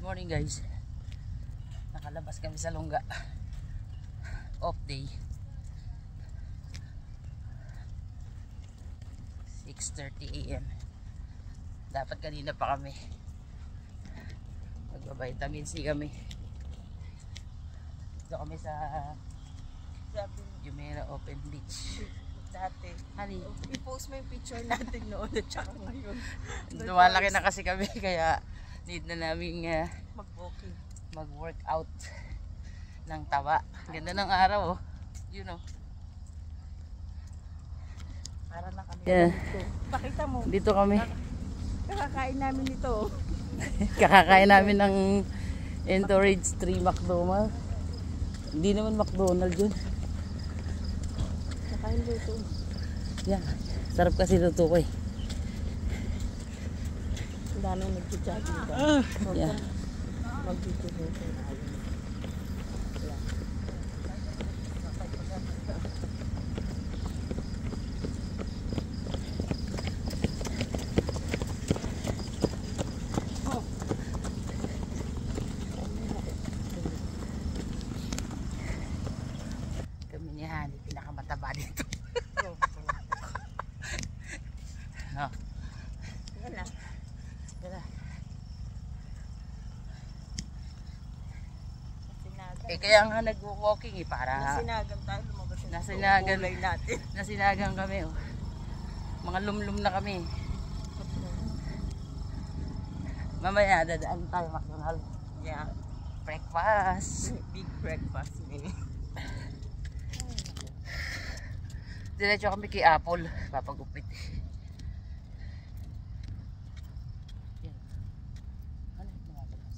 Morning guys, nakalabas kami sa Lungga, off day, 6:30 AM. Dapat kanina pa kami, magba-vitamin C kami. Dito kami sa Jumeirah Open Beach dati. Honey, I-post mo yung picture natin noon at saka ngayon. lumalaki na kasi kami kaya need na namin mag-workout ng taba. Ganda ng araw, oh. You know. Para na kami Yeah. dito. Pakita mo. Dito kami. Kakakain namin ito. Kakakain namin ng Entourage 3 McDonald. Hindi naman McDonald yun. Kakain dito. Yeah. Sarap kasi luto ko eh. Ang daming nag-chat dito. Yeah. Mag-video dito. Kami ni Hani, pinakamataba dito. No. Yan lang. Eh kaya nga nag-walking eh para Nasinagan tayo, lumabas yung Nasinagan. kulay natin. nasinagan kami, oh. Mga lumlum na kami. Mamaya dadaan tayo McDonald. Yeah. Breakfast. Big breakfast meal. Diretso kami kay Apple, papagupit. Yan. Ano yung mga labas?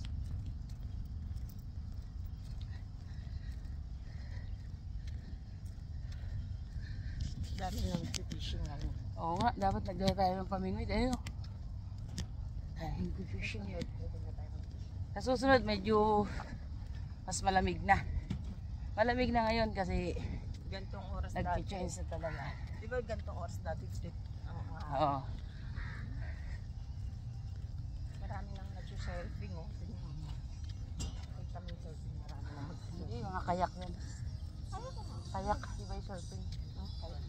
Dami lang fishing ngayon. Oo nga, dapat nagdala tayo ng pamingwit. Ayun. Ay, Fishing yun. sa susunod medyo mas malamig na. Malamig na ngayon kasi Gantong oras dati. nag-change na talaga. Di ba gantong oras dati? Oo. Marami nang nag-surfing, oh. Tingnan mo. Kita mo yung surfing, marami nang mag-surfing. Hindi, mga kayak yan. Kayak, iba yung surfing. Kayak.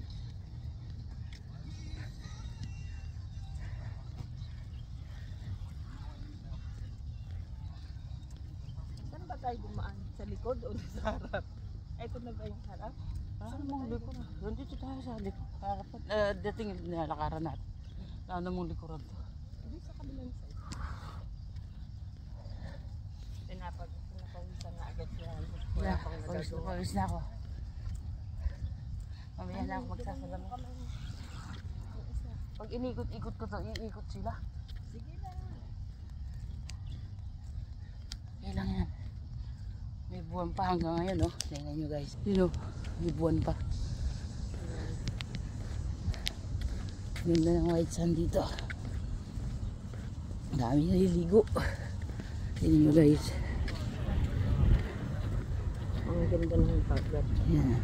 Saan ba tayo dumaan? Sa likod o sa harap? Ito na ba yung harap? Saan mong likuran? Doon dito tayo sa likuran. Dating nalakaran natin. Lalo mong likuran to. Hindi sa kabilang side. Pinapawisan na agad siya. Wala Yeah, pang nagagawa. pawis na ako. Mamaya na ako magsasalamu. Pag inikot-ikot ko to, iikot sila. Sige na. Okay lang yan. May buwan pa hanggang ngayon, oh. Tingnan nyo guys. Yun, oh. May buwan pa. Ganda ng white sand dito. Ang dami naliligo. Tingnan nyo guys. Ang ganda ng pagkat. Yan.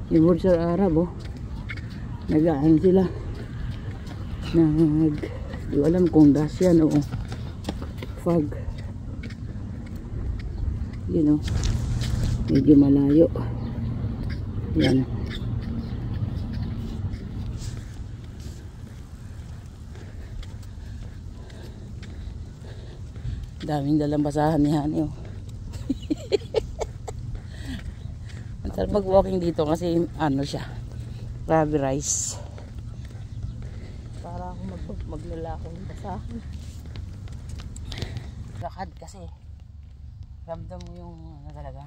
Yung Bursa Arab, oh. Nag-aan sila. Di ko alam kung gas yan o fog. Yun, oh. Medyo malayo. Yan. Daming dalang basahan ni Hani, oh. Ang sarap mag-walking dito kasi ano siya, rubberized. Para ako maglalako ng basahan. Lakad kasi ramdam mo yung ano talaga,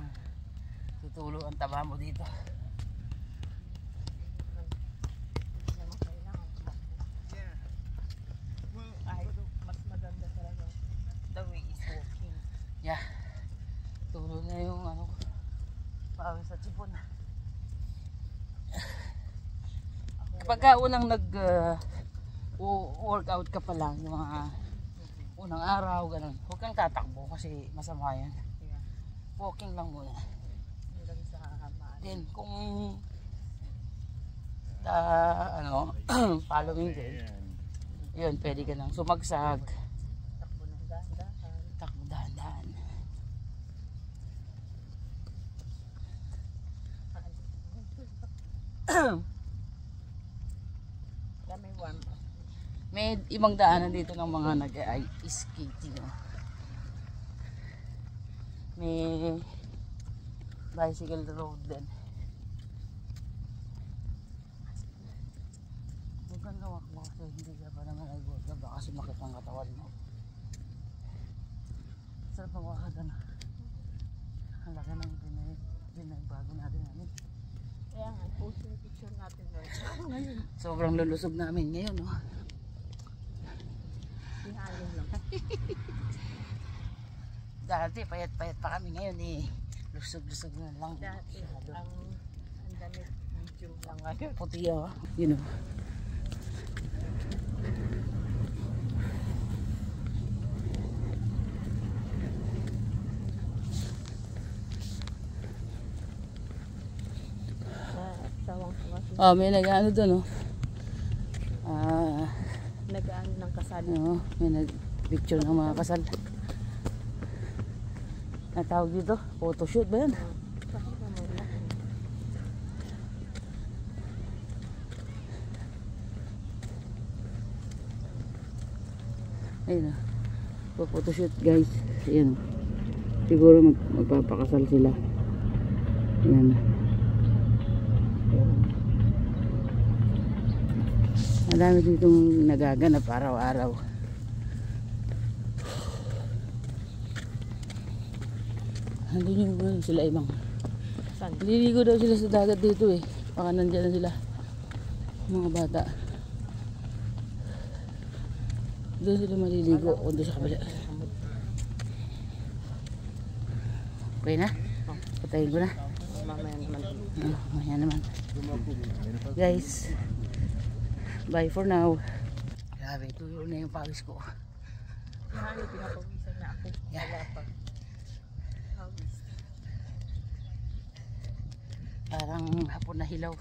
tutulo ang taba mo dito. Ay, mas maganda talaga. The way is walking. Yeah, tulo na yung ano, pawis sa tsipon. Kapag unang workout ka pa lang, yung mga unang araw, ganun, huwag kang tatakbo kasi masama yan. Yeah. Walking lang muna. Hanggang sa hamaan. Then kung following day, yun, pwede ka nang sumagsag. Takbo ng dahan-dahan. Takbo Kami warm up. May ibang daanan dito ng mga nag-ice skating. Oh. May bicycle road din. Huwag kang gawak mo kasi hindi ka pa naman ay gota. Baka sumakit ang katawan mo. Sarap ang wakad na. Ang laki ng pinagbago natin. Kaya nga, post yung picture natin ngayon. Sobrang lulusog namin ngayon. Oh. Hihangin lang. Dati payat-payat pa kami ngayon eh. Lusog-lusog na lang. Dati, ang damit medium lang ngayon. Puti oh. You know. Sawang-sawa sila. Oh, may nag-ano doon oh. Nag-ano ng kasal. Ano, may nag-picture ng mga kasal. Natawag dito? Photoshoot ba yan? Bakit naman lang? Ayun oh. Photoshoot guys. Ayun oh. Siguro magpapakasal sila. Ayan. Ang dami ditong nagaganap araw-araw. Andun yung sila ibang. Saan? Liligo daw sila sa dagat dito eh. Baka nandiyan na sila. Mga bata. Doon sila maliligo. O doon sa kabila. Okay na? Patayin ko na. Mamaya naman. Mamaya naman. Guys. Bye for now. Grabe, tuyo na yung pawis ko. Hihangin, pinapawisan na ako. Yeah. Wala pa. Pawis. Parang hapon na hilaw.